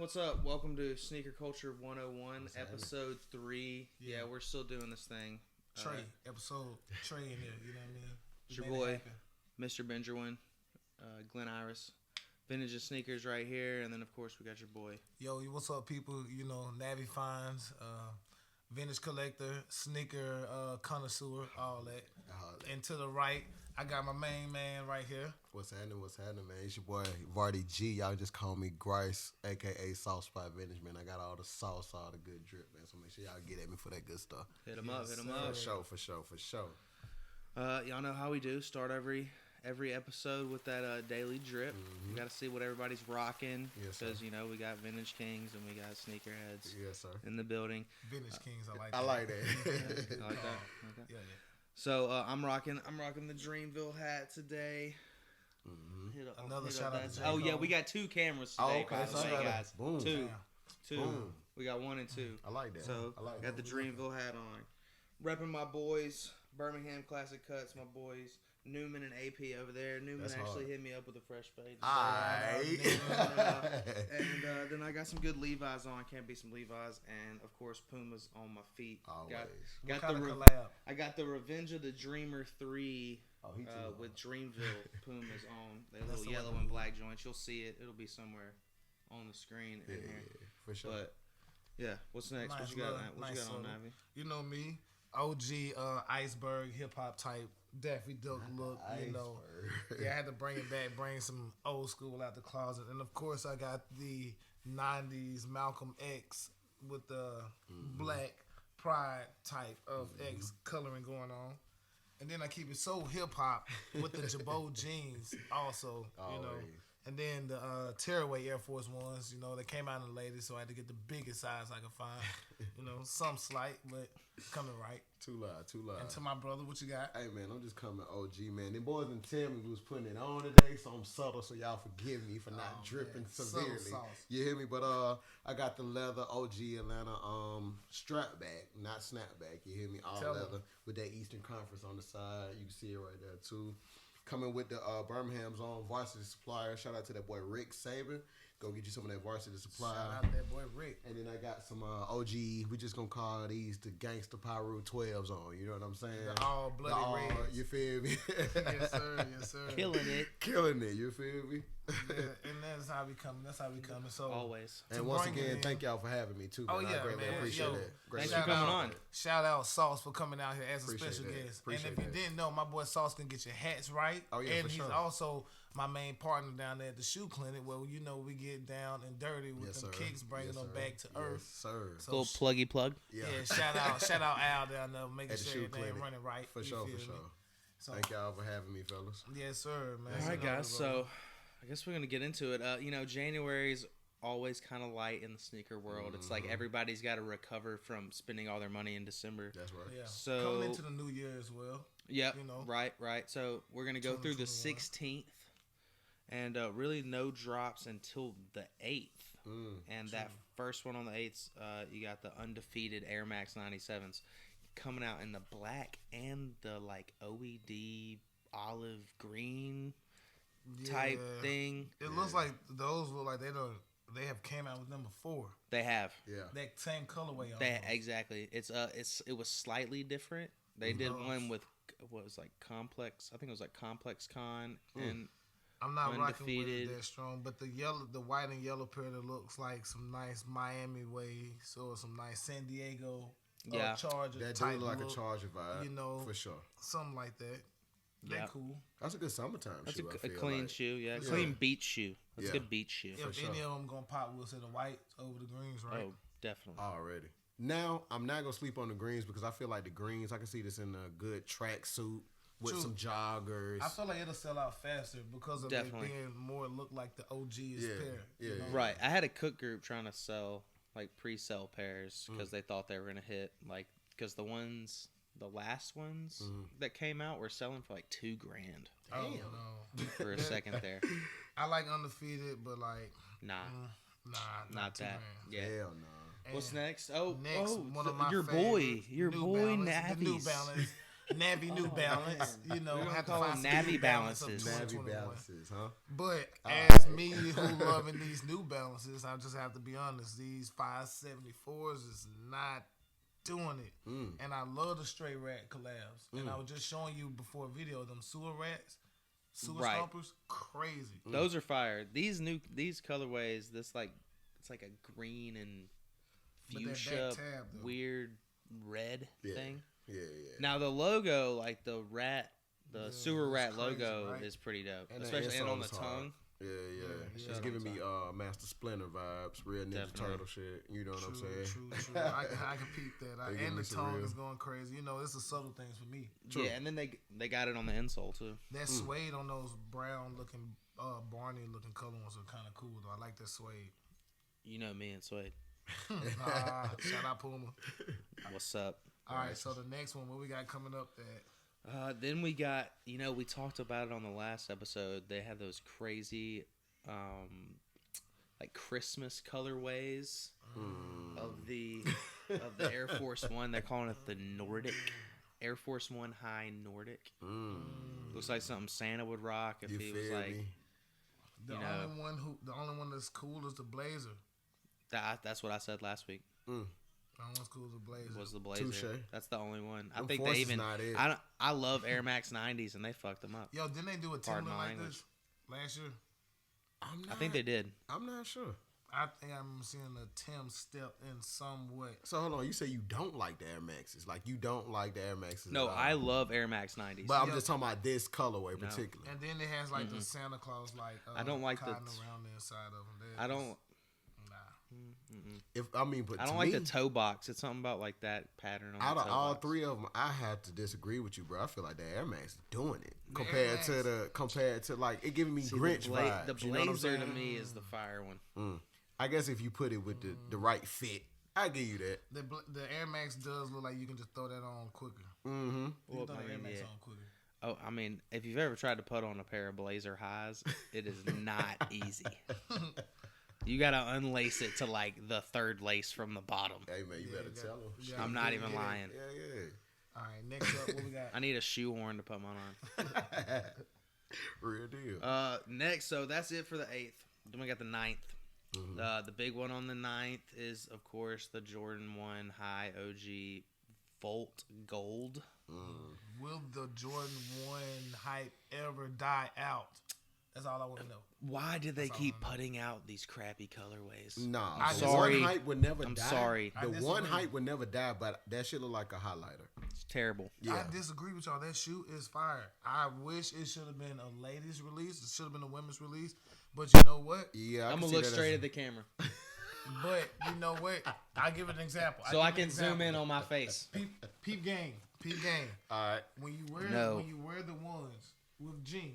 What's up? Welcome to Sneaker Culture 101, episode 3. Yeah, we're still doing this thing. Episode Trey in there, you know what I mean? It's your boy, Mr. Benjerwin, Glenn Iris. Vintage Sneakers right here, and then of course we got your boy. Yo, what's up, people? You know, Navy Finds, vintage collector, sneaker connoisseur, all that. And to the right, I got my main man right here. What's happening, man? It's your boy, Vardy G. Y'all just call me Grice AKA Soft Spot Vintage, man. I got all the sauce, all the good drip, man. So make sure y'all get at me for that good stuff. Hit him up. For sure. Y'all know how we do. Start every episode with that daily drip. You got to see what everybody's rocking. Yes, because, you know, we got Vintage Kings and we got Sneakerheads in the building. Vintage Kings, I like that. I like that. I like that. Yeah. So I'm rocking the Dreamville hat today. Another shout out to Jay. Oh yeah, we got 2 cameras today. Okay, by the way, guys. Boom. Two. Boom. We got 1 and 2. I like that. So got the Dreamville hat on. Repping my boys, Birmingham Classic Cuts. My boys Newman and AP over there. Newman That's actually hard. hit me up with a fresh fade. Aight. And then I got some good Levi's on. Can't be some Levi's, and of course Pumas on my feet. Always. What kind of collab? I got the Revenge of the Dreamer 3 He too with Dreamville Pumas on. They're That's little the yellow one. and black joints. You'll see it. It'll be somewhere on the screen in here. For sure. But yeah, what's next? Nice What you got? look, What you nice got on, look. Navi? You know me, OG iceberg hip hop type, Daffy Duck look. You know, I had to bring it back, bring some old school out the closet, and of course I got the '90s Malcolm X with the black pride type of X coloring going on, and then I keep it so hip hop with the Jabot jeans also. You know. Always. And then the Tearaway Air Force Ones, you know, they came out in the ladies, so I had to get the biggest size I could find. You know, some slight, but coming right. Too loud. And to my brother, what you got? Hey, man, I'm just coming OG, man. Them boys didn't tell me we was putting it on today, so I'm subtle, so y'all forgive me for not dripping severely. Subtle sauce. You hear me? But I got the leather OG Atlanta strap back, not snapback. You hear me? All Tell leather 'em. with that Eastern Conference on the side. You can see it right there, too. Coming with the Birmingham's own varsity supplier. Shout out to that boy Rick Saber. Go get you some of that varsity supply. Shout out that boy Rick. And then I got some OG, we just gonna call these the Gangsta Pyro 12s on. You know what I'm saying? The all bloody reds. You feel me? Yes, sir. Killing it. Killing it, you feel me? Yeah, and that's how we coming. So Always. And once bring it again, in. thank y'all for having me too. Oh, Man. yeah, I greatly man. appreciate Yo, that. Thanks Greatly for coming on. Shout out Sauce for coming out here as a Appreciate special that. guest. Appreciate And if you that. didn't know, my boy Sauce can get your hats right. Oh, yeah, and for he's sure. also my main partner down there at the shoe clinic where, you know, we get down and dirty with Yes, them sir. kicks, bringing Yes, them sir. back to Yes, earth. sir. So Little pluggy plug. Yeah. shout out Al down there, making At the sure shoe everything clinic. running right. For You sure. feel me? So, thank y'all for having me, fellas. Yes, sir, man. All right, guys. So I guess we're gonna get into it. You know, January's always kind of light in the sneaker world. It's like everybody's got to recover from spending all their money in December. That's right. Yeah. So- coming into the new year as well. Yep. You know. Right. So we're gonna go through the 2021. 16th, and really no drops until the 8th. And that first one on the 8th, you got the undefeated Air Max 97s coming out in the black and the like OED olive green type Yeah. thing. It looks like those look like they have came out with them before. They have. Yeah. That same colorway on They them. exactly. It was slightly different. They did one with what was like Complex. I think it was like Complex Con and I'm not rocking with undefeated. it that strong, but the white and yellow pair that looks like some nice Miami waves or some nice San Diego Yeah. Charger That type do look like look, a Charger vibe. you know, For sure. something like that. They're Yeah. cool. That's a good summertime That's shoe. I a feel clean like. shoe. Yeah, Yeah. clean beach shoe. That's Yeah. a good beach shoe. If sure. any of them gonna pop, we'll say the white over the greens, right? Oh, definitely. Already. Now, I'm not going to sleep on the greens because I feel like the greens, I can see this in a good track suit with True. some joggers. I feel like it'll sell out faster because of Definitely. it being more look like the OG's Yeah, pair. yeah, you know? yeah. Right. I had a cook group trying to sell like pre-sell pairs because they thought they were gonna hit like because the last ones that came out were selling for like $2,000 Oh no. for a second there. I like undefeated, but like Nah, not that. too Yeah. Hell no. What's next? Oh, Next, one of my your favorites, boy New Navies. Balance, the New Balance Navy New Balance. You know, We're gonna have to call find them some Navy New Balance of Balances. Navy 2021. balances, huh? But All as right. me who loving these New Balances, I just have to be honest. These 574s is not doing it. And I love the Stray Rat collabs. And I was just showing you before a video of them sewer rats, sewer Right. stompers, crazy. Those are fire. These colorways. It's like a green and But that back fuchsia tab, though. weird red Yeah. thing. Yeah. Now the logo, like the sewer it's rat crazy, logo, right? is pretty dope, And the especially and on the insole's hard. tongue. Yeah. yeah. It's giving me Master Splinter vibes, real Ninja Definitely. Turtle shit. You know what I'm saying? True. I can peep that. They give And me the some tongue real- is going crazy. You know, it's the subtle things for me. True. Yeah, and then they got it on the insole too. That suede on those brown looking, Barney looking color ones are kind of cool though. I like that suede. You know me and Suede. Shout out Puma. What's up? All right, so the next one, what we got coming up that Then we got, we talked about it on the last episode. They have those crazy, like Christmas colorways of the Air Force One. They're calling it the Nordic Air Force One High Nordic. Looks like something Santa would rock if You he was feel like. me? the only one that's cool is the Blazer. That's what I said last week. The only one's cool is the Blazer. Was the Blazer? Touche. That's the only one. I Them think they Forces even. not it. I love Air Max 90s and they fucked them up. Yo, didn't they do a Pardon Timberland my like language. this last year? I think they did. I'm not sure. I think I'm seeing a Tim step in some way. So hold on, you say you don't like the Air Maxes? Like you don't like the Air Maxes? No, at all. I love Air Max 90s. But I'm Yeah. just talking about this colorway particularly. And then it has like the Santa Claus like I don't like the cotton around the inside of them. I don't. But I don't like the toe box. It's something about like that pattern on Out the of toe all box. three of them, I have to disagree with you, bro. I feel like the Air Max is doing it The compared to like it giving me See, Grinch vibes. the you know what I'm Blazer to saying? me is the fire one. I guess if you put it with the right fit, I give you that. The Air Max does look like you can just throw that on quicker. Mm-hmm. You Well, can throw I the Air mean, Max yeah. on quicker. Oh, I mean, if you've ever tried to put on a pair of Blazer highs, it is not easy. You gotta unlace it to like the third lace from the bottom. Hey man, you better tell them. yeah. I'm not even lying. Yeah. All right, next up, what we got? I need a shoehorn to put mine on. Real deal. Next, so that's it for the 8th. Then we got the 9th. The big one on the 9th is, of course, the Jordan 1 High OG Volt Gold. Will the Jordan 1 hype ever die out? That's all I want to know. Why did they That's all keep I know. putting out these crappy colorways? Nah, I'm the sorry. one hype would never I'm die. sorry. I The disagree. one hype would never die, but that shit look like a highlighter. It's terrible. Yeah. I disagree with y'all. That shoe is fire. I wish it should have been a ladies' release. It should have been a women's release. But you know what? Yeah, I'm can gonna see look that straight as- at the camera But you know what? I'll give an example. so I can zoom in on my face. Peep game. All right. When you wear the ones with jeans,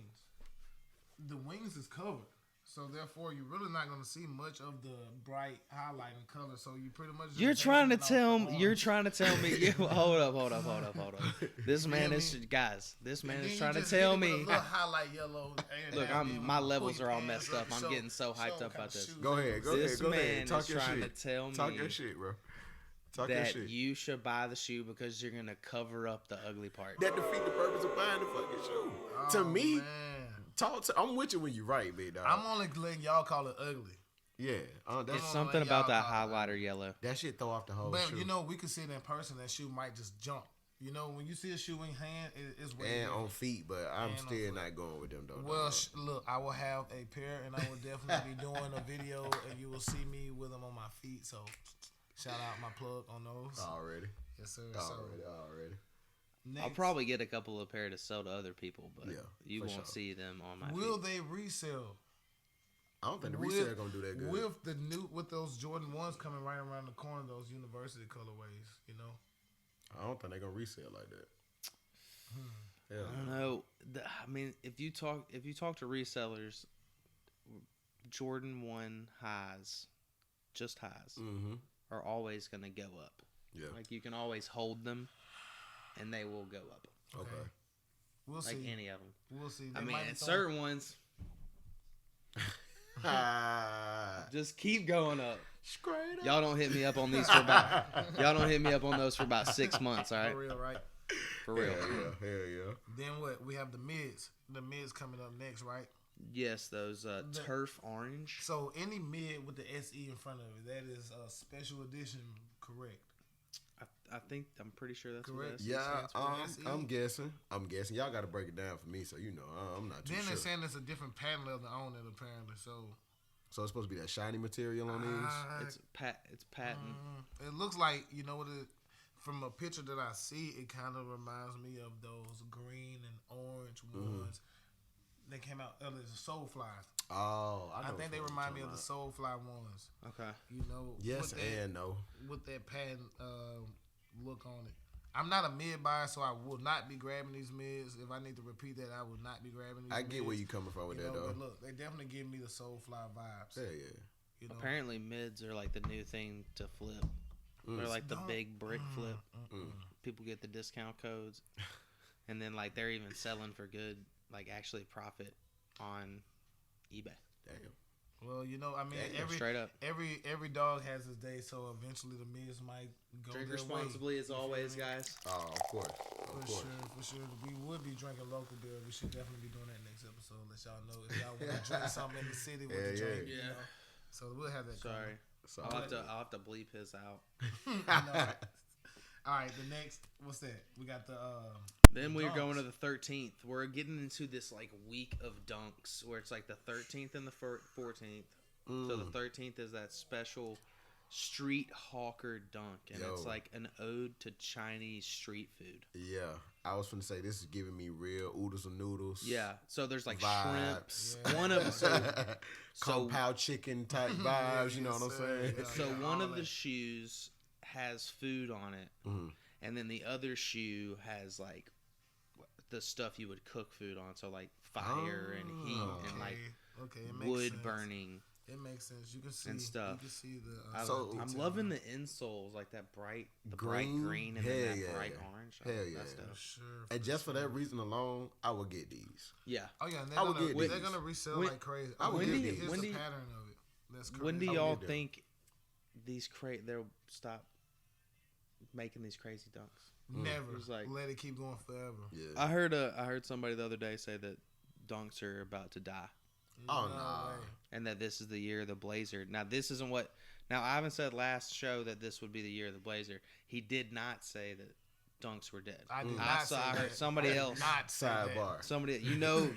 the wings is covered. So therefore, you're really not going to see much of the bright highlighting color. So you pretty much just You're trying to basing it off tell the me. You're orange. trying to tell me. Hold up. This man is guys. This man And is then trying you to just hit tell it with a me. little highlight yellow. and Look, then my pull levels your are all pants messed up. I'm show- getting so hyped show up what about kind of this. shoes Go they ahead. was. This Go man ahead. Talk is your trying shit. to tell Talk me your shit, bro. Talk your that shit. you should buy the shoe because you're gonna cover up the ugly part. That defeat the purpose of buying the fucking shoe. Oh, to me, man. I'm with you when you right, big dog. I'm only letting y'all call it ugly. Yeah, that's It's on, something y'all about that call it. highlighter yellow. that shit throw off the whole But shoe. you know, we could see it in person. That shoe might just jump. You know, when you see a shoe in hand, it's way and on different. feet, but I'm And on still foot. not going with them though. Well, dog. look, I will have a pair, and I will definitely be doing a video, and you will see me with them on my feet. So, shout out my plug on those. already, Yes, sir. already. Next, I'll probably get a couple of pair to sell to other people, but Yeah, you for won't sure. see them on my will feet. they resell? I don't think the resale gonna do that good. With those Jordan 1s coming right around the corner, those university colorways, you know. I don't think they're gonna resell like that. Hell I don't no. know. I mean, if you talk to resellers, Jordan 1 highs, just highs, Mm-hmm. are always going to go up. Yeah. Like, you can always hold them, and they will go up. Okay. We'll Like see. any of them. We'll see. I They mean, might be and throwing- certain ones just keep going up. Straight up. Y'all don't hit me up on these for about. Y'all don't hit me up on those for about 6 months. All right. For real, right? for real. Hell yeah. Then what? We have the mids. The mids coming up next, right? Yes, those turf orange. So any mid with the SE in front of it, that is a special edition, correct? I'm pretty sure that's correct. What SE Yeah, stands for. I'm guessing. Y'all got to break it down for me, so I'm not too then sure. they're saying it's a different patent leather on it apparently. So it's supposed to be that shiny material on these. It's patent. It looks like, you know what it. From a picture that I see, it kind of reminds me of those green and orange ones. They came out. The Soulfly. Oh, I think they remind me of the Soulfly ones. Okay. You know. Yes and no. With that patent look on it. I'm not a mid buyer, so I will not be grabbing these mids. If I need to repeat that, I will not be grabbing these. I get where you coming from with that though. But look, they definitely give me the Soulfly vibes. Yeah, yeah. You know? Apparently, mids are like the new thing to flip. They're like the big brick flip. People get the discount codes, and then like they're even selling for good, like actually profit on eBay. Damn. Well, you know, I mean, straight up, every dog has his day, so eventually the mids might go Drink their responsibly way. as always, guys. Oh, of course. For sure. We would be drinking local beer. We should definitely be doing that next episode. Let y'all know if y'all want to drink something in the city with the drink. Yeah. You know? So we'll have that. Sorry. I'll have to bleep his out. All right, the next, what's that? We got the. Then we're going to the 13th. We're getting into this like week of dunks where it's like the 13th and the 14th. So the 13th is that special street hawker dunk, and it's like an ode to Chinese street food. Yeah, I was finna say this is giving me real oodles and noodles. Yeah, so there's like vibes. shrimp. One of Kung Pao chicken type vibes. You know what I'm saying? So one of the shoes has food on it, and then the other shoe has like the stuff you would cook food on. So like fire and heat and like wood burning. It makes sense. You can see and stuff. You can see the. I'm loving the insoles, like that bright green and then that bright orange. Hell yeah! Sure, and just for that reason alone, I would get these. Yeah. Oh yeah, and they're gonna resell like crazy. I would get these. Here's the pattern of it. That's crazy. When do y'all think these they'll stop making these crazy dunks? Never. Like, let it keep going forever. Yeah. I heard somebody the other day say that dunks are about to die. Oh no! And that this is the year of the Blazer. Now this isn't what. Now Ivan said last show that this would be the year of the Blazer. He did not say that dunks were dead. I did not say I heard that. somebody else. Not sidebar. Somebody,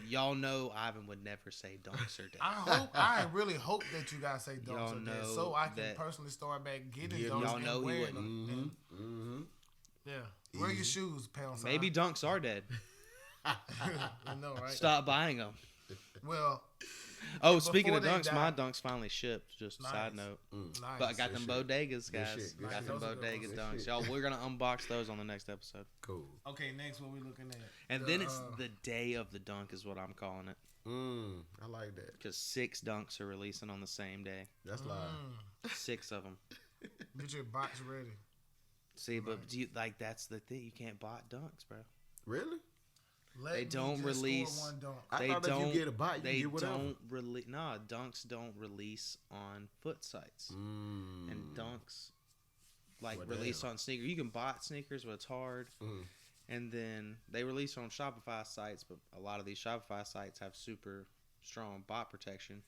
y'all know Ivan would never say dunks are dead. I really hope that you guys say dunks y'all are dead, know so I can personally start back getting dunks. Y'all know and he wearing wouldn't. them. Yeah, wear your shoes, pound sign. Maybe dunks are dead. I know, right? Stop buying them. Well. Oh, speaking of dunks, my dunks finally shipped. Just a side note. Nice. But I got them bodegas, guys. Got them bodegas dunks. Y'all, we're going to unbox those on the next episode. Cool. Okay, next what we looking at. And then it's the day of the dunk is what I'm calling it. I like that. Because 6 dunks are releasing on the same day. That's live. 6 of them. Get your box ready. See, but do you, like that's the thing. You can't bot dunks, bro. Really? They don't release. One dunk. I thought if you get a bot, you get whatever. They don't release. Nah, dunks don't release on foot sites. And dunks release on sneakers. You can bot sneakers, but it's hard. And then they release on Shopify sites, but a lot of these Shopify sites have super strong bot protection.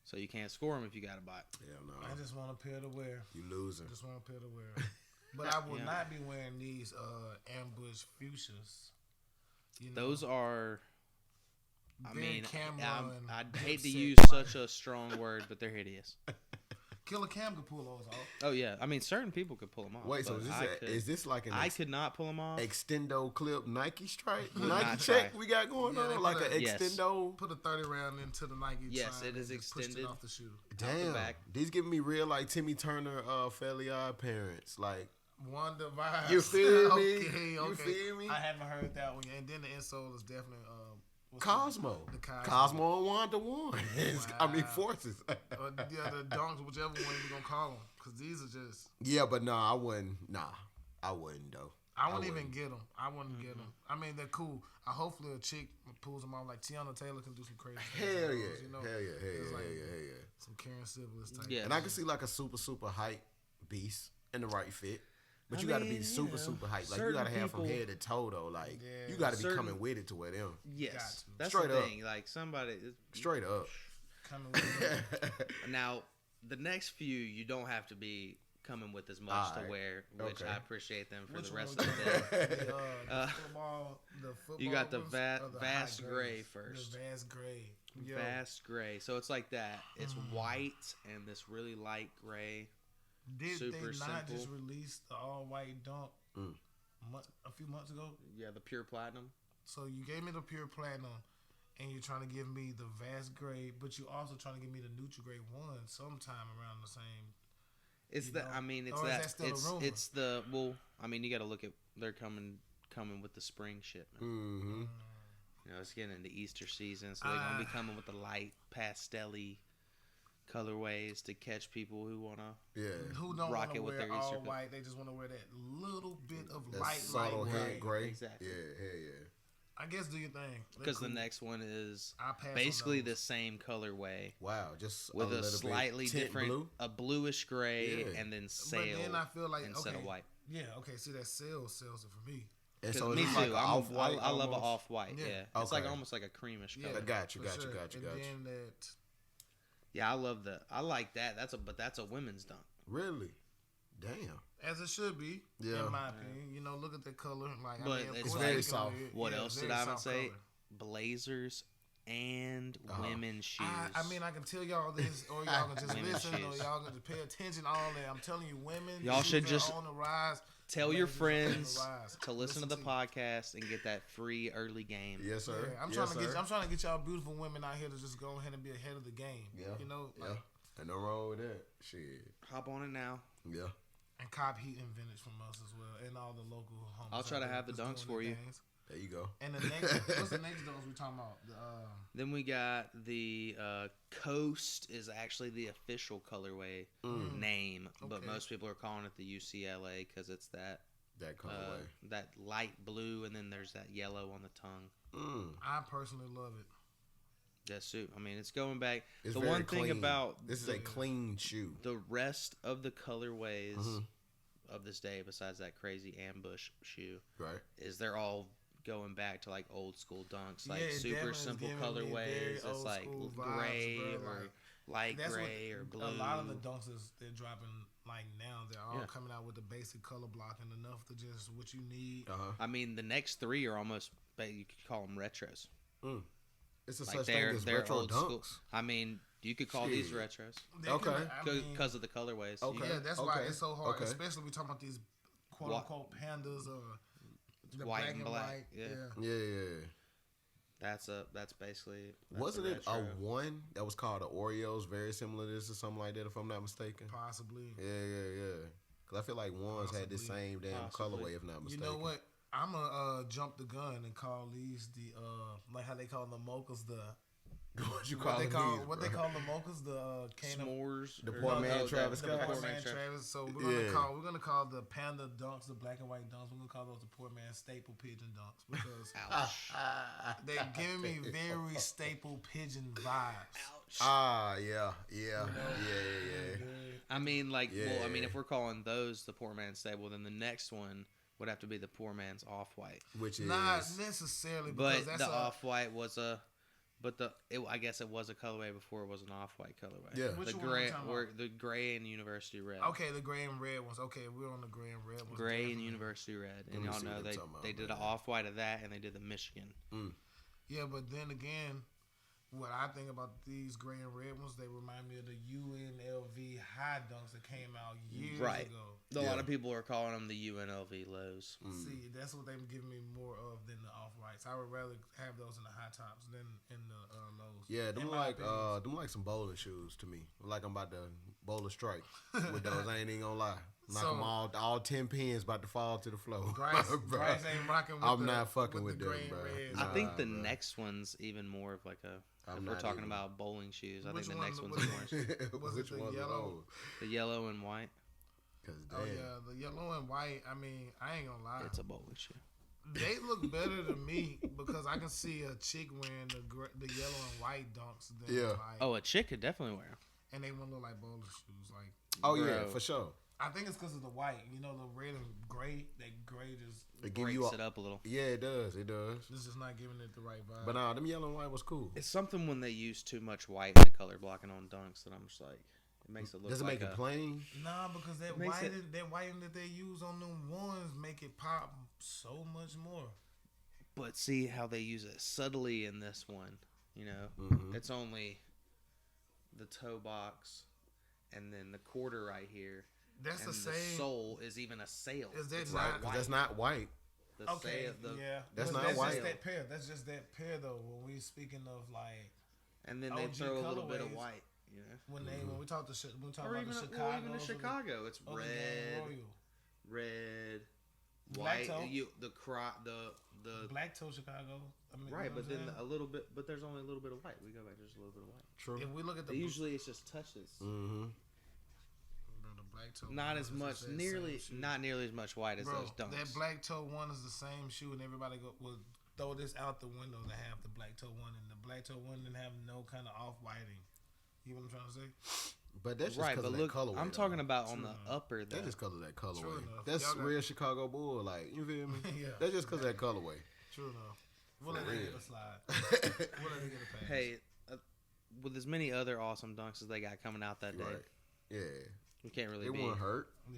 So you can't score them if you got a bot. Hell no. I just want a pair to wear. You losing. Just want a pair to wear. But I will not be wearing these ambush fuchsias. You know, those are. I mean, I'd hate to use such a strong word, but they're hideous. Killer Cam could pull those off. Oh yeah, I mean certain people could pull them off. Wait, so is this like an? I could not pull them off. Extendo clip Nike stripe, Nike check we got going on, like an extendo. Put a 30 round into the Nike. Yes, it is extended off the shoe. Damn, these giving me real like Timmy Turner, Fairly Odd Parents, like. Wonder vibes. You feel me? Okay. You feel me? I haven't heard that one yet. And then the insole is definitely Cosmo. The Cosmo and Wanda one. Wow. I mean forces. The donks, whichever one we're gonna call them, because these are just. Yeah, but no, I wouldn't. Nah, I wouldn't though. I wouldn't even get them. I wouldn't get them. I mean, they're cool. Hopefully a chick pulls them off. Like Tiana Taylor can do some crazy Hell things. yeah. You know? Hell yeah. Some Karen Sybilis type. Yeah. And I can see like a super hype beast in the right fit. But you got to be super hype. Like, you got to have from head to toe, though. Like, you got to be coming with it to where them. Yes. That's straight the thing. Like, somebody. Straight up. Coming with it. Now, the next few, you don't have to be coming with as much to wear, which I appreciate them for the rest of the day. The football you got the vast gray first. The vast gray. Vast gray. So it's like that. It's white and this really light gray. Did super they not simple. just release the all-white dunk a few months ago? Yeah, the pure platinum. So you gave me the pure platinum, and you're trying to give me the vast gray, but you also trying to give me the neutral gray one sometime around the same. It's the. I mean, it's that. It's the. Well, I mean, you got to look at. They're coming with the spring shipment. Mm-hmm. You know, it's getting into Easter season, so they're gonna be coming with the light pastel-y colorways to catch people who wanna who don't rock it with wear their all Easter white. They just want to wear that little bit of that light head gray. Exactly. Yeah. I guess do your thing. Because the next one is basically the same colorway. Wow, just with a slightly different, blue? A bluish gray, and then sail. But then I feel like instead of white. Yeah, okay. See, that sells it for me. And so me too. like off-white I love an off-white. Yeah. It's like almost like a creamish color. I got you. And then that. Yeah, I like that. That's a women's dunk. Really? Damn. As it should be, in my opinion. You know, look at the color. Like, but it's very soft. What else did I say? Blazers and women's shoes. I mean, I can tell y'all this, or y'all can just listen, or y'all can just pay attention. All that. I'm telling you, women. Y'all should just on the rise. Tell your friends to listen to the podcast and get that free early game. Yes, sir. Yeah, I'm trying to get y'all beautiful women out here to just go ahead and be ahead of the game. Yeah. You know. Ain't no wrong with that. Shit. Hop on it now. Yeah. And cop heat and vintage from us as well, and all the local homes. I'll try to have the dunks for you. There you go. And the next, what's the next dunks we talking about? Then we got the Coast is actually the official colorway name, but most people are calling it the UCLA because it's that colorway, that light blue, and then there's that yellow on the tongue. I personally love it. That suit. I mean, it's going back. It's the very one clean. thing about this is a clean shoe. The rest of the colorways of this day, besides that crazy ambush shoe, right, is they're all going back to like old school dunks, like super simple colorways. It's like gray or light gray or blue. A lot of the dunks they're dropping like now. They're all coming out with the basic color blocking enough to just what you need. I mean, the next three are almost you could call them retros. It's a such thing as retro dunks. School. I mean, you could call these retros. Because of the colorways. Okay. Yeah, that's why it's so hard. Especially we talking about these quote unquote pandas or the white and black. White. Yeah. That's basically. Wasn't it a one that was called the Oreos, very similar to this or something like that, if I'm not mistaken? Possibly. Yeah. Because I feel like ones had the same damn colorway, if not mistaken. You know what? I'm gonna jump the gun and call these the like how they call the mochas what you call them? What they call the mochas the s'mores. The poor man Travis Scott. The poor man Travis. So we're gonna call the panda dunks, the black and white dunks. We're gonna call those the poor man staple pigeon dunks because they're giving me very staple pigeon vibes. Ouch. Yeah. I mean, if we're calling those the poor man's staple, then the next one would have to be the poor man's off-white, which is not necessarily. But the off-white was I guess it was a colorway before it was an off-white colorway. Yeah, the gray and university red. Okay, the gray and red ones. Okay, we're on the gray and red ones. Gray and university red, and y'all know they did an off-white of that, and they did the Michigan. Yeah, but then again, what I think about these gray and red ones, they remind me of the UNLV high dunks that came out years ago. A lot of people are calling them the UNLV lows. See, that's what they're giving me more of than the off-whites. I would rather have those in the high tops than in the lows. Yeah, them like some bowling shoes to me. Like I'm about to bowl a strike with those. I ain't even gonna lie. Knock them all 10 pins about to fall to the floor. Grice ain't rocking with I'm not fucking with them, bro. I think the next one's even more of like a... If we're talking about bowling shoes, I think the next one's more... Was it the yellow? The yellow and white. The yellow and white, I mean, I ain't gonna lie. It's a bowling shoe. They look better to me because I can see a chick wearing the yellow and white dunks. A chick could definitely wear them. And they won't look like bowling shoes. For sure. I think it's because of the white. You know, the red and gray. That gray just breaks it up a little. Yeah, it does. It does. This is not giving it the right vibe. But them yellow and white was cool. It's something when they use too much white in the color blocking on dunks that I'm just like, it makes it look. Does it like make it plain? Nah, because that whiting that they use on them ones make it pop so much more. But see how they use it subtly in this one. You know, it's only the toe box, and then the quarter right here. That's and the same. The sole is even a sail. Is that right? Because that's not white. The okay, sail, that's not white. That's just that pair. That's just that pair, though. When we speaking of like, and then they throw a little bit of white. You know, when we talk about even, the Chicago, even in Chicago, it's red, white. The black toe Chicago. I mean, right, but then a little bit. But there's only a little bit of white. We go back just a little bit of white. True. If we look at usually it's just touches. Black toe not as much, not nearly as much white as those dunks. That black toe one is the same shoe, and everybody will throw this out the window to have the black toe one, and the black toe one didn't have no kind of off whiting. You know what I'm trying to say? But that's just because of that colorway. I'm talking about on the upper. That's just because of that colorway. That's real Chicago Bull, like, you feel me? Yeah. That's just because of that colorway. True enough. We'll let it get a slide. We'll let it get a pass. Hey, with as many other awesome dunks as they got coming out that day, yeah, we can't really be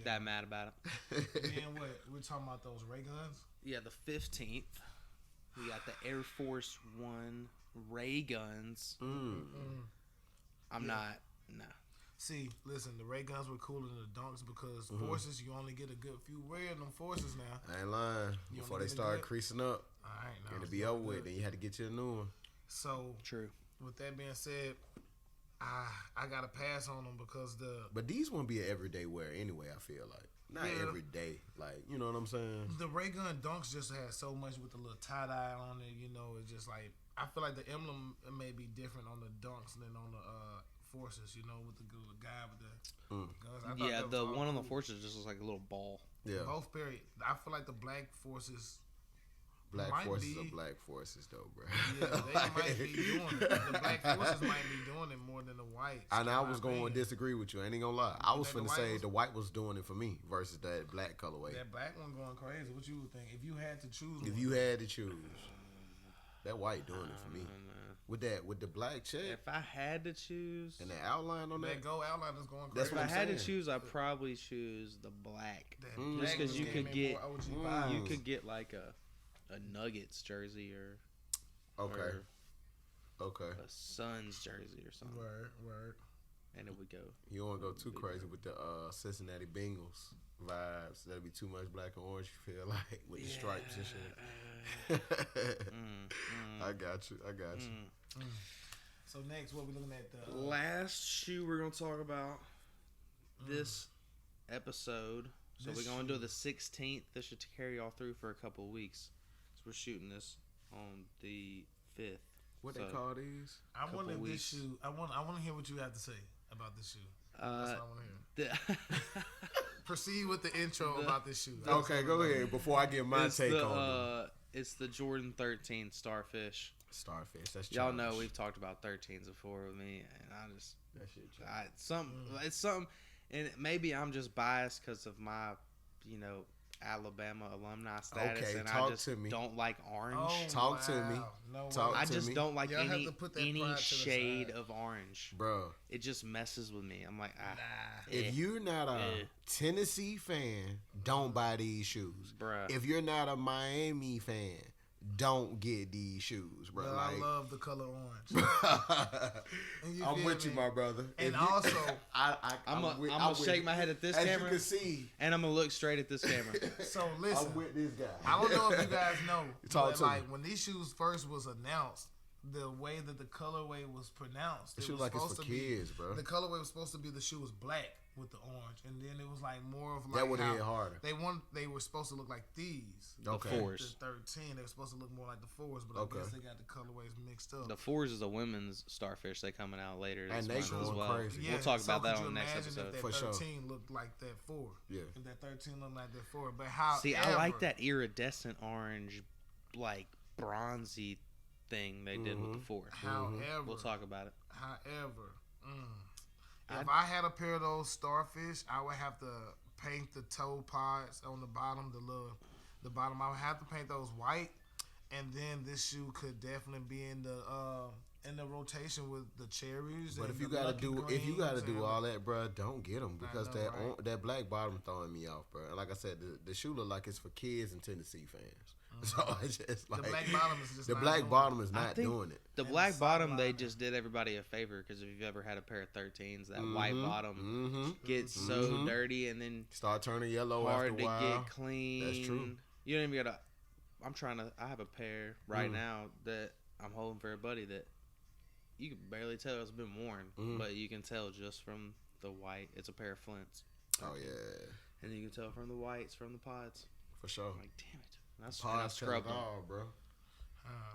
that mad about it. Then what? We're talking about those ray guns. Yeah, the 15th, we got the Air Force One ray guns. I'm not. Nah. See, listen, the ray guns were cooler than the dunks because forces, you only get a good few wear in them forces now. I ain't lying. Before they start creasing up, it'll be over with. Then you had to get you a new one. So, true. With that being said, I got to pass on them because But these won't be an everyday wear anyway, I feel like. Not every day. Like, you know what I'm saying? The ray gun dunks just had so much with the little tie-dye on it, you know, it's just like, I feel like the emblem may be different on the dunks than on the forces, you know, with the guy with the guns. Yeah, the one on the forces just looks like a little ball. Yeah. Both very. I feel like the black forces. Black forces are black forces, though, bro. Yeah, they might be doing it. The black forces might be doing it more than the white. And I was going to disagree with you. I ain't gonna lie. I was finna say the white was doing it for me versus that black colorway. That black one going crazy. What you would think if you had to choose? If you had to choose, that white doing it for me. With the black check. If I had to choose, and the outline on that gold outline is going crazy. That's what if I had to choose, I'd probably choose the black. Just because you could get like a Nuggets jersey or a Suns jersey or something. Word. And it would go. You don't want to go too crazy with the Cincinnati Bengals vibes. That'd be too much black and orange. You feel like with the stripes and shit. I got you. So next, what we looking at? The last shoe we're gonna talk about this episode. So we're gonna do the 16th. This should carry all through for a couple of weeks. So we're shooting this on the 5th. What they call these? I want this shoe. I want to hear what you have to say about this shoe. That's what I want to hear. Proceed with the intro about this shoe. Okay, go ahead. Before I get my take on it. It's the Jordan 13 Starfish. That's y'all know we've talked about 13s before with me, and I just that shit. It's something, and maybe I'm just biased because of my, Alabama alumni status, and I just don't like orange. Talk to me. I just don't like any shade of orange, bro. It just messes with me. I'm like, if you're not a Tennessee fan, don't buy these shoes, bro. If you're not a Miami fan, don't get these shoes, bro. I love the color orange. I'm with you, my brother. And also, I'm gonna shake my head at this camera. As you can see, and I'm gonna look straight at this camera. So listen, I'm with this guy. I don't know if you guys know, but when these shoes first was announced, the way that the colorway was pronounced, it was like it's for kids, bro. The colorway was supposed to be the shoe was black with the orange, and then it was like more of like that would have hit harder. They were supposed to look like these. The fours. The 13, they were supposed to look more like the fours, but I guess they got the colorways mixed up. The fours is a women's Starfish. They coming out later, and they going crazy. Yeah, we'll talk about that on the next episode. If that 13 looked like that 4. Yeah. If that 13 looked like that 4, but how? See, I like that iridescent orange, like bronzy thing they did with the 4. However, we'll talk about it. However, if I had a pair of those Starfish, I would have to paint the toe parts on the bottom, the bottom. I would have to paint those white, and then this shoe could definitely be in the rotation with the cherries. But and if you the gotta lucky do greens all that, bro, don't get them because know, right? that black bottom throwing me off, bro. And like I said, the shoe look like it's for kids and Tennessee fans. So it's just like the black bottom is just the not black doing bottom it. is not doing it. The And black the bottom, sock they line. just did everybody a favor because if you've ever had a pair of 13s, that white bottom gets so dirty and then Start turning yellow hard after to a while. get clean. That's true. You don't even gotta. I have a pair right now that I'm holding for a buddy that you can barely tell it's been worn, but you can tell just from the white. It's a pair of Flints. Oh yeah, and you can tell from the whites, from the pods. for sure. I'm like, damn it. I Pods scrubbed them. all, bro.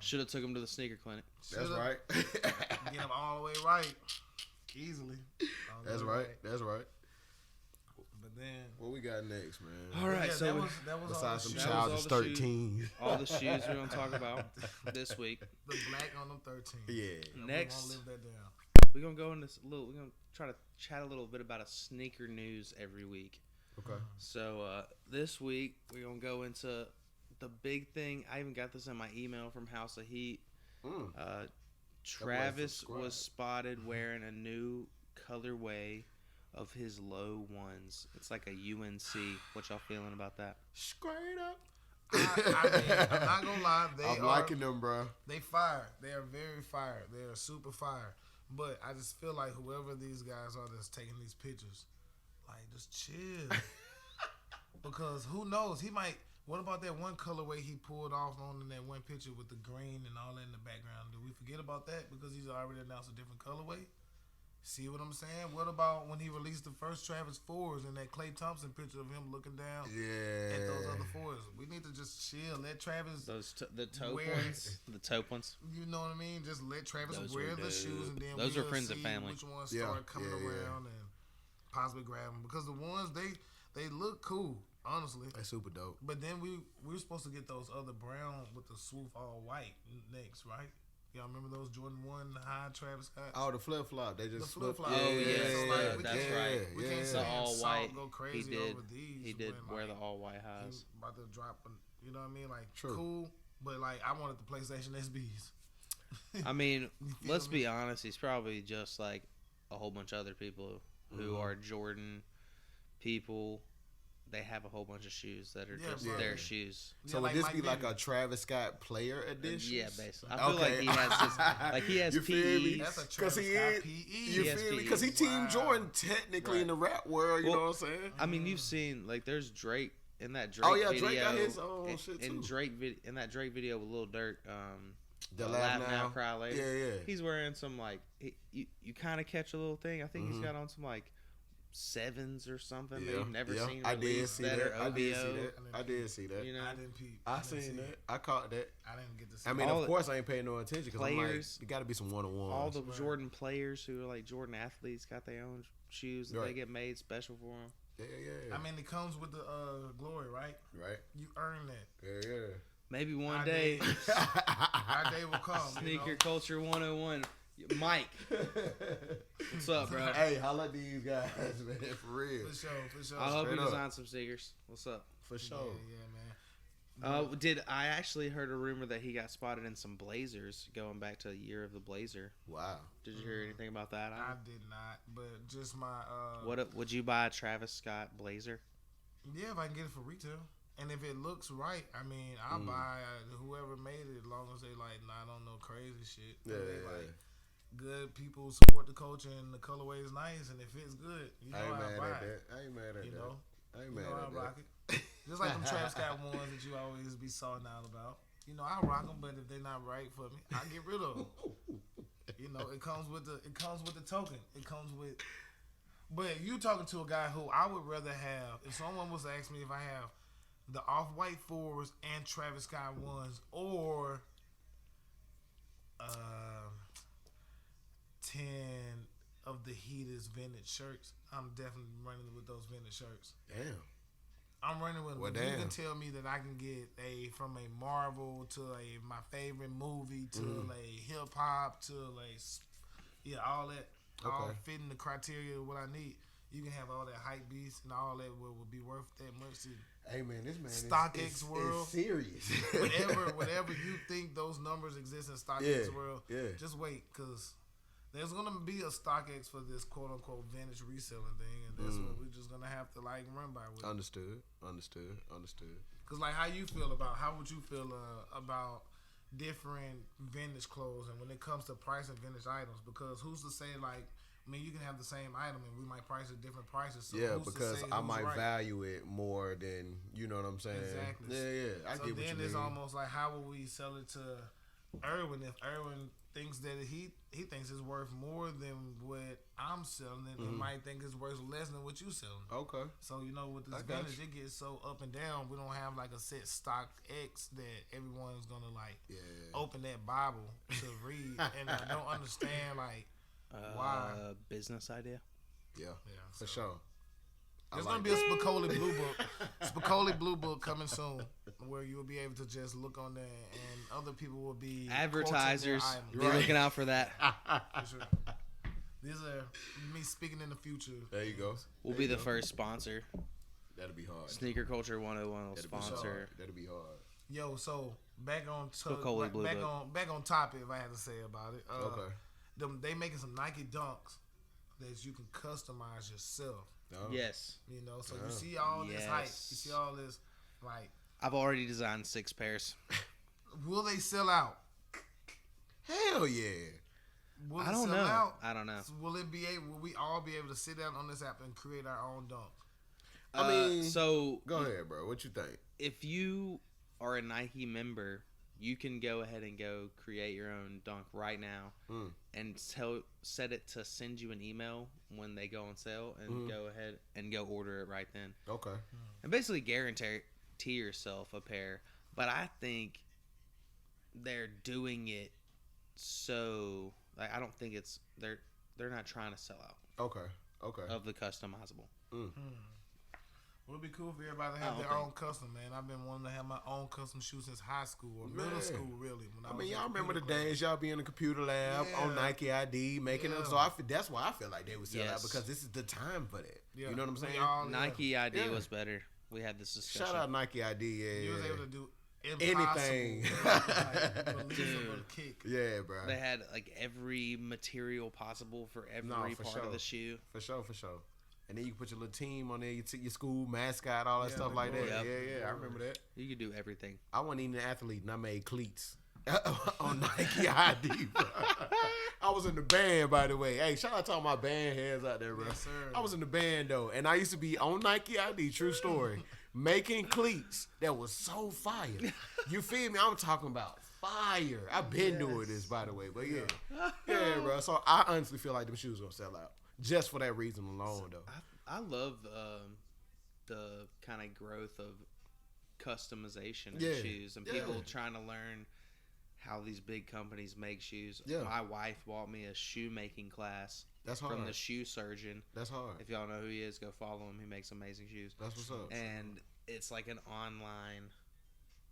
Should have took him to the sneaker clinic. That's right. Get them all the way right, easily. That's right. That's right. But then, What we got next, man? All right, yeah, so that was all Besides the some shoes. childish all the shoes. 13s. all the shoes we're gonna talk about this week. The black on them 13. Yeah. Next, We won't live that down. we're gonna go into we're gonna try to chat a little bit about a sneaker news every week. Okay. So this week we're gonna go into the big thing. I even got this in my email from House of Heat. Travis was spotted wearing a new colorway of his low ones. It's like a UNC. What y'all feeling about that? Straight up. I mean, I'm not gonna lie. I'm liking them, bro. They fire. They are very fire. They are super fire. But I just feel like whoever these guys are that's taking these pictures, like, just chill. Because who knows? He might. What about that one colorway he pulled off on in that one picture with the green and all that in the background? Do we forget about that because he's already announced a different colorway? See what I'm saying? What about when he released the first Travis 4s and that Klay Thompson picture of him looking down at those other 4s? We need to just chill. Let Travis The taupe wear ones. The taupe ones. You know what I mean? Just let Travis Those wear were the shoes, and then those we'll are friends see and family. which ones start coming around and possibly grab them. Because the ones they look cool, honestly. That's super dope. But then we were supposed to get those other brown with the swoosh all white next, right? Y'all remember those Jordan 1 high Travis Scott? Oh, the flip flop. They just The flip-flop. Oh yeah, So, like, we that's can't- right. We can't The say all Salt white. go crazy He did. over these. He did when, wear the like, all white he highs. about to drop, you know what I mean? Like, True. cool, but like I wanted the PlayStation SBs. I mean, feel let's me? be honest. He's probably just like a whole bunch of other people who are Jordan people. They have a whole bunch of shoes that are just bro. their shoes. So Yeah, would this Mike be like Bibby. a Travis Scott player edition? Yeah, basically. I feel like Okay. he has this, like he has You feel me? PEs. That's a Because Travis he Scott is, PE. you He has feel me? PEs. Because he Team Wow. Jordan technically in the rap world. You Well, know what I'm saying? I mean, you've seen like there's Drake in that Drake Oh, yeah, video. Drake got his own shit, in too. in that Drake video with Lil Durk. The Laugh Laugh Now, Now. Cry Later. Yeah, yeah. He's wearing some like you kind of catch a little thing. I think he's got on some like 7s or something that you've never seen I did released see that that. are I did see OVO. that. I did see that. You know, I didn't peep. I didn't see seen that. it. I caught that. I didn't get to see I mean, All of course, I ain't paying no attention because I'm like, players- there got to be some one-on-ones. all the Jordan players who are like Jordan athletes got their own shoes that they Right. get made special for them. Yeah. I mean, it comes with the glory, right? right. You earn that. Yeah. Maybe one Our day, Our day will come. Sneaker You know? Culture 101. Mike, what's up, bro? Hey, holla at these guys, man. For real. For sure. I hope you straight up. design some sneakers. What's up? For sure. Yeah, man. I actually heard a rumor that he got spotted in some Blazers going back to the year of the Blazer. Wow. Did you hear anything about that? I did not, but just my Would you buy a Travis Scott Blazer? yeah, if I can get it for retail. And if it looks right, I mean, I'll buy whoever made it as long as they like not on no crazy shit. Yeah, They, yeah, like, good people support the culture and the colorway is nice and if it's good, you know I ain't I'll mad buy at it. that. I ain't mad at You that. know? I ain't You mad know at I'll that. rock it. Just like them Travis Scott ones that you always be salting out about. You know, I'll rock them, but if they're not right for me, I'll get rid of them. You know, it comes with the token. It comes with. But you talking to a guy who I would rather have. If someone was to ask me if I have the off-white 4s and Travis Scott ones, or 10 of the Heaters vintage shirts, I'm definitely running with those vintage shirts. Damn. I'm running with them. Well, If you damn. can tell me that I can get from a Marvel to my favorite movie to a hip hop to all that, all Okay. fitting the criteria of what I need. you can have all that hype beast and all that would be worth that much to Hey man, this man StockX world. is serious. whatever you think those numbers exist in StockX world, just wait, because there's gonna be a StockX for this quote unquote vintage reselling thing, and that's what we're just gonna have to like run by with. Understood. Because like, how would you feel about different vintage clothes, and when it comes to pricing vintage items? Because who's to say, like, I mean, you can have the same item and we might price it different prices. So yeah, who's because to say I might right? value it more than, you know what I'm saying? Exactly. Yeah. I so get what you then mean. it's almost like, how will we sell it to Irwin if Irwin thinks that he thinks it's worth more than what I'm selling it, and might think it's worth less than what you selling. Okay. So, you know, with this vintage, it gets so up and down. We don't have like a set stock X that everyone's gonna like open that Bible to read, and I don't understand like why. Business idea. Yeah, for sure. There's gonna be a Spicoli Blue Book, Spicoli Blue Book coming soon, where you'll be able to just look on there, and other people will be advertisers. Be right. looking out for that. For sure. These are me speaking in the future. There you go. We'll be the first sponsor. That'll be hard. Sneaker Culture 101 will sponsor. That'll be hard. Yo, so back on back on topic, if I had to say about it. Okay. They making some Nike Dunks that you can customize yourself. Oh. Yes. You know, so you see all this hype. You see all this, like. I've already designed 6 pairs. Will they sell out? Hell yeah. Will I don't sell know. Out? I don't know. Will we all be able to sit down on this app and create our own dunks? I mean, so go ahead, bro. What you think? If you are a Nike member, you can go ahead and go create your own dunk right now and set it to send you an email when they go on sale, and go ahead and go order it right then. Okay. And basically guarantee yourself a pair. But I think they're doing it so, like, I don't think it's they're not trying to sell out. Okay. Of the customizable. Well, it'd be cool for everybody to have their own custom, man. I've been wanting to have my own custom shoes since high school or middle school, really. I mean, y'all remember the days y'all be in the computer lab on Nike ID making them. So that's why I feel like they would sell out, because this is the time for that. Yeah. You know what I'm saying? Nike ID was better. We had this discussion. Shout out Nike ID. Yeah, you was able to do anything. Yeah, bro. They had like every material possible for every part of the shoe. For sure. And then you can put your little team on there, your school mascot, all that stuff like that. Yep. Yeah, I remember that. You could do everything. I wasn't even an athlete, and I made cleats on Nike ID, bro. I was in the band, by the way. Hey, shout out to all my band heads out there, bro. Yes, sir. I was in the band, though, and I used to be on Nike ID, true story, making cleats that was so fire. You feel me? I'm talking about fire. I've been doing this, by the way, but yeah, bro. So I honestly feel like them shoes gonna sell out. Just for that reason alone, though. I love the kind of growth of customization in shoes and people trying to learn how these big companies make shoes. Yeah. My wife bought me a shoemaking class. That's hard. From the shoe surgeon. That's hard. If y'all know who he is, go follow him. He makes amazing shoes. That's what's up. And it's like an online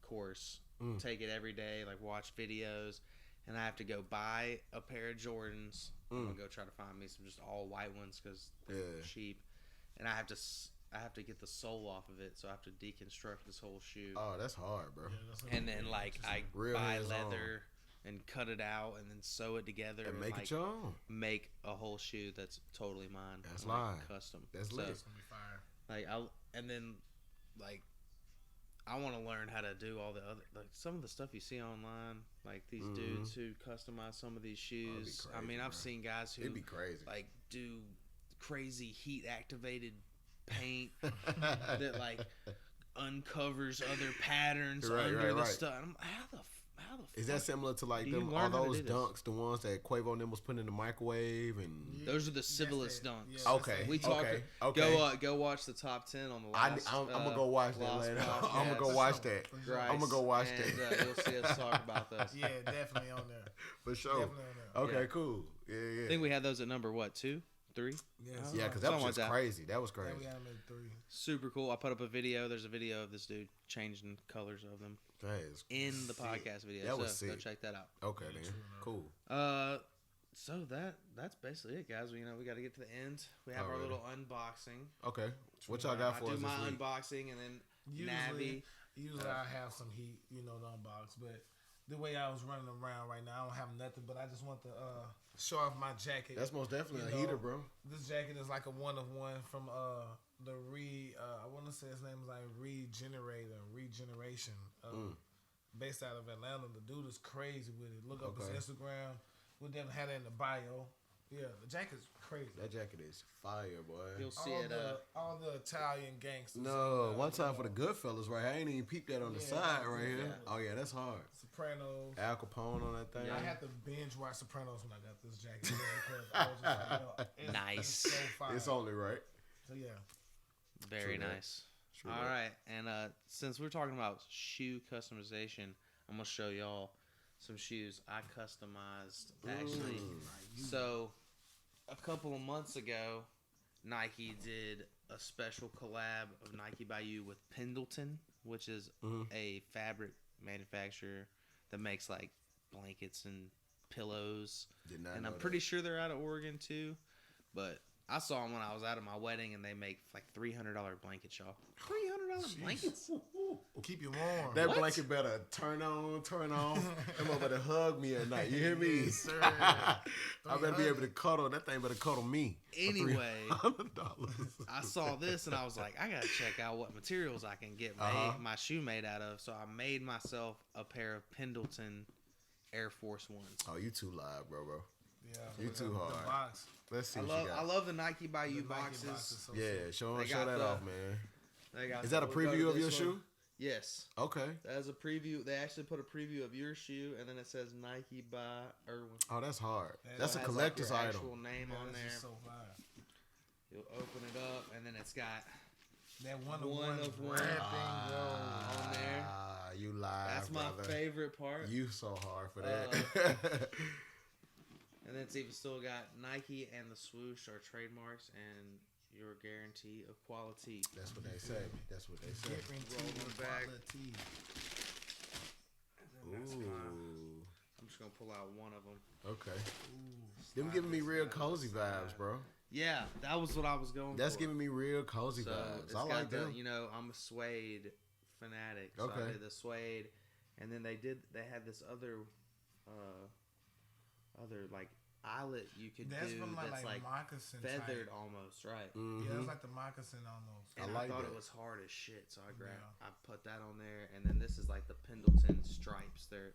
course. Take it every day, like watch videos. And I have to go buy a pair of Jordans. I'm gonna go try to find me some just all white ones because they're cheap. And I have to get the sole off of it, so I have to deconstruct this whole shoe. Oh, that's hard, bro. Yeah, and then like I buy leather and cut it out, and then sew it together and make like, it your own. Make a whole shoe that's totally mine. That's like, custom. That's lit. That's gonna be fire. I want to learn how to do all the other, like some of the stuff you see online, like these dudes who customize some of these shoes. Crazy, I mean, I've seen guys who it'd be crazy. Like do crazy heat activated paint that like uncovers other patterns under the stuff. How the is that similar to like them all those dunks, the ones that Quavo and them was putting in the microwave, and those are the civilist dunks. Yeah, okay, we talk. Okay. Go watch the top 10 on the last. I'm gonna go watch that later. I'm gonna go watch that. I'm gonna go watch that. You'll see us talk about those. Yeah, definitely on there. For sure. Definitely on there. Okay, cool. Yeah. I think we had those at number 2, 3. Yeah, because that was just crazy. That was crazy. Yeah, we got them at 3. Super cool. I put up a video. There's a video of this dude changing colors of them in the podcast video. That was sick. sick. Go check that out. Okay, then. Cool. So that's basically it, guys. You know, we got to get to the end. We have our Alrighty. little unboxing. Okay. What y'all got for I us do this my week? unboxing and then Usually I have some heat, to unbox, but the way I was running around right now, I don't have nothing, but I just want to show off my jacket. That's most definitely a heater, bro. This jacket is like a one of one from the I want to say his name is like Regeneration, based out of Atlanta. The dude is crazy with it. Look up his Instagram. We'll definitely have that in the bio. Yeah, the jacket's crazy. That jacket is fire, boy. you'll see all the Italian gangsters. No, one time for the Goodfellas, right? I ain't even peeped that on the side right here. Yeah. Oh yeah, that's hard. Sopranos. Al Capone on that thing. I had to binge watch Sopranos when I got this jacket because I was just like, Nice. It's so fire. It's only right. So yeah. very True that. nice. True All that. right, and since we're talking about shoe customization, I'm gonna show y'all some shoes I customized actually. So a couple of months ago, Nike did a special collab of Nike by You with Pendleton, which is a fabric manufacturer that makes like blankets and pillows. And I'm pretty sure they're out of Oregon too. But I saw them when I was out at my wedding, and they make like $300 blankets, y'all. $300 blankets? Keep you warm. That blanket better turn on, turn off. Come over to hug me at night. You hear me? Yes, sir. I better be able to cuddle. That thing better cuddle me. Anyway, $300. I saw this and I was like, I gotta check out what materials I can get my shoe made out of. So I made myself a pair of Pendleton Air Force Ones. Oh, you too live, bro. Yeah, You too hard. The box. Let's see I what you got. love the Nike by You The Nike boxes. box is so Yeah, sick. show They that got off, man. They got Is that a we'll go preview to of your this shoe? one. Yes. Okay. That is a preview. They actually put a preview of your shoe, and then it says Nike by Irwin. Oh, that's hard. That That's a It has, collector's like, your item. actual name Yeah, on that's there. just so fire. You'll open it up, and then it's got That one One of of one one. wrapping, on there. Ah, you live, That's my brother. favorite part. You so hard for that. And then it's even still got Nike and the swoosh are trademarks and your guarantee of quality. That's what they say. That's what they say. Guaranteed Roll it back. quality. And then that's Ooh. I'm just gonna pull out one of them. Okay. Them giving me real cozy vibes, bro. Yeah, that was what I was going That's for. giving me real cozy So vibes. it's I got like the, them. you know, I'm a suede fanatic. So Okay. I did the suede, and then they had this other like eyelet you could That's do from that's like moccasin feathered type. almost, right? Mhm. Yeah, it's like the moccasin almost. And I I, like thought that. it was hard as shit, so I put that on there, and then this is like the Pendleton stripes. They're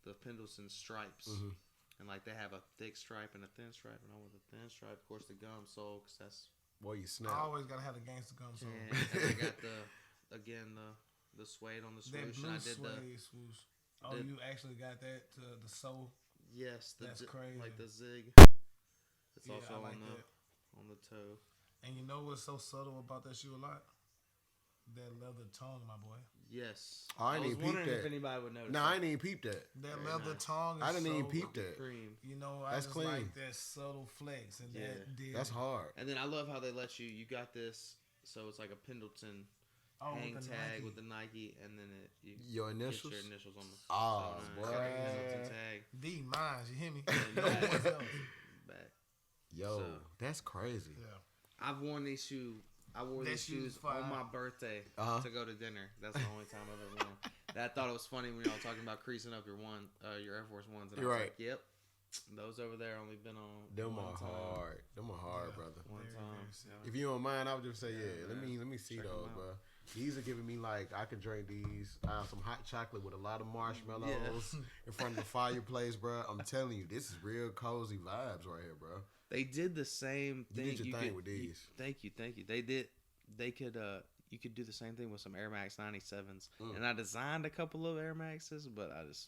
the Pendleton stripes, Mhm. and like they have a thick stripe and a thin stripe, and I want the thin stripe. Of course, the gum sole, because that's Boy, you I snap. always gotta have the gangster gum. So and I got the suede on the that swoosh, blue and I did suede swoosh. Oh, did- you actually got that to the sole. yes, That's crazy. like the zig. It's Yeah, also I like on that. the toe. And you know what's so subtle about that shoe a lot? That leather tongue, my boy. Yes, I ain't was even wondering peeped if that. anybody would notice. No, I ain't even peeped that. That Very leather nice. tongue is I didn't so, even peep that. cream. You know, I That's just clean. like that subtle flex and Yeah. that deal. That's hard. And then I love how they let you got this, so it's like a Pendleton hang with the tag Nike. with the Nike, and then you Your get initials? your initials on the Ah, so nice. boy. Got the Pendleton tag D mines, you hear me? And no that- one else. back. Yo, So- that's crazy. Yeah. I've worn these shoes. I wore That these shoe's shoes fire. on my birthday Uh-huh. to go to dinner. That's the only time I've ever worn. I thought it was funny when y'all talking about creasing up your Air Force Ones, and You're I was right. like, "Yep, those over there only been on Them one are time. hard. Them are hard, Yeah. brother. One Very, time." very sick. Yeah. If you don't mind, I would just say, yeah. Let man. me see Check 'em those, out. bro. These are giving me like I could drink these some hot chocolate with a lot of marshmallows in front of the fireplace, bro. I'm telling you, this is real cozy vibes right here, bro. They did the same You thing. did your thing could- with these. Thank you. They could. You could do the same thing with some Air Max 97s, Mm. and I designed a couple of Air Maxes, but I was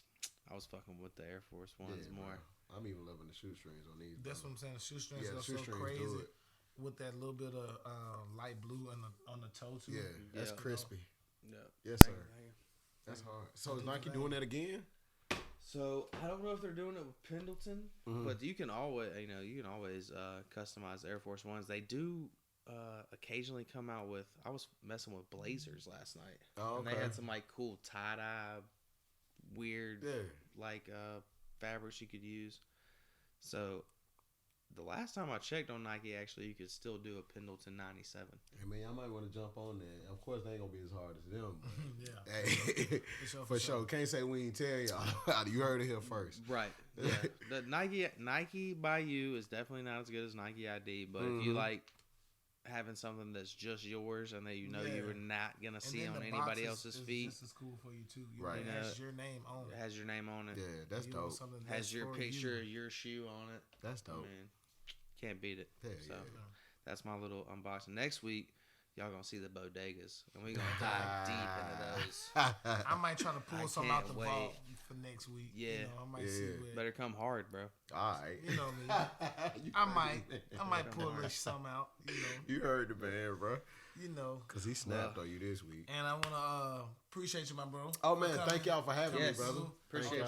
fucking with the Air Force Ones Yeah, more. bro. I'm even loving the shoestrings on these. That's bro. what I'm saying. The shoestrings Yeah, the are so shoestrings do crazy it. with that little bit of light blue on the toe too. Yeah, that's Yeah. crispy. Yeah. Yes, Thank sir. you, thank you. That's hard. So is do Nike the doing thing. that again? So I don't know if they're doing it with Pendleton, Mhm. but you can always customize Air Force Ones. They do occasionally come out with. I was messing with Blazers last night, Oh, and okay. they had some like cool tie dye, weird Yeah. like fabrics you could use. So the last time I checked on Nike, actually, you could still do a Pendleton 97. Hey, man, I might want to jump on that. Of course, they ain't going to be as hard as them. Yeah. Hey, for sure. Can't say we ain't tell y'all. You heard it here first. Right. Yeah. The Nike by you is definitely not as good as Nike ID, but if you like having something that's just yours and that you know you are not going to see on anybody else's feet. This is cool for you, too. Right. It has your name on it. It has your name on it. Yeah, that's dope. Has your picture of your shoe on it. That's dope. Man, can't beat it. Yeah, so that's my little unboxing. Next week, y'all gonna see the bodegas, and we're gonna dive deep into those. I might try to pull some out the vault for next week. Yeah, you know, I might see what. Better come hard, bro. All right. You know me. I might pull a little something out. You know. You heard the man, bro. You know, cause he snapped on you this week. And I wanna appreciate you, my bro. Oh man, thank y'all for having me, brother. Appreciate you.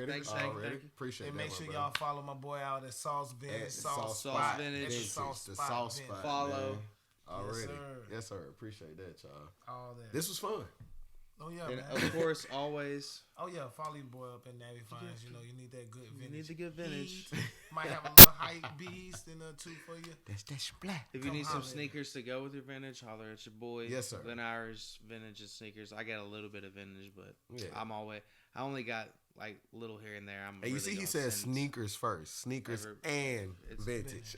Thank you. Appreciate and that. make sure y'all follow my boy out at Sauce Vintage, Sauce Vintage, the Sauce Spot. Follow. Already, yes sir. Appreciate that, y'all. All that. This was fun. Oh yeah, and man. Of course, always. Oh yeah, follow your boy up in Navy Finds. You know, you need that good vintage. You need the good vintage. Might have a little hype beast in there too for you. That's black. If you need some sneakers to go with your vintage, holler at your boy. Yes sir. Glen Irish vintage sneakers. I got a little bit of vintage, but yeah. I only got like little here and there. I'm. And you see, he said sneakers first, sneakers and vintage.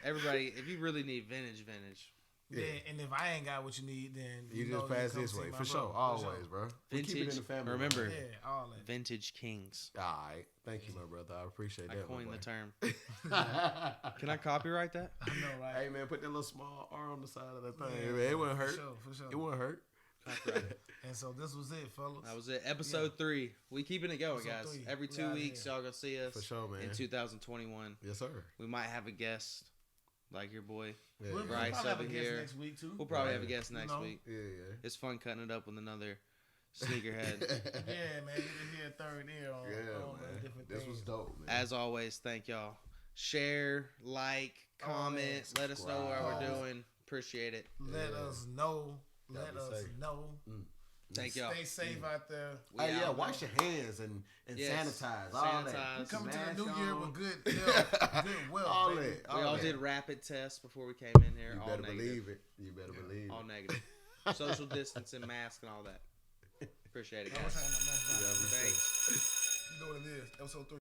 Everybody. If you really need vintage. Yeah, and if I ain't got what you need, then you just pass this way for sure. Always, bro. Vintage. We keep it in the family. Remember, all that. Vintage Kings. All right, thank you, my brother. I appreciate that. I coined the term. Can I copyright that? I know, right? Hey man, put that little small R on the side of that thing. Yeah, it wouldn't hurt. For sure. It wouldn't hurt. And so this was it, fellas. That was it. Episode 3. We keeping it going, guys. 3. Every 2 weeks, y'all gonna see us. For sure, man. In 2021. Yes, sir. We might have a guest, like your boy. Yeah. We'll Grice probably have a over guest here. next week too. We'll probably have a guest next week. Yeah. It's fun cutting it up with another sneakerhead. Yeah, man. You can hear a third ear on man. different this things. was dope, man. As always, thank y'all. Share, like, comment. Let us know what we're doing. Appreciate it. Let us know. Let us know. Thank y'all. Stay safe out there. Wash your hands and sanitize. All that. We coming to the new year with good wealth. All baby. that. We all did rapid tests before we came in here. You all better negative. believe it. You better believe it. All negative. Social distancing, mask, and all that. Appreciate it, guys. Thanks. Thanks. You know what it is. Episode 3.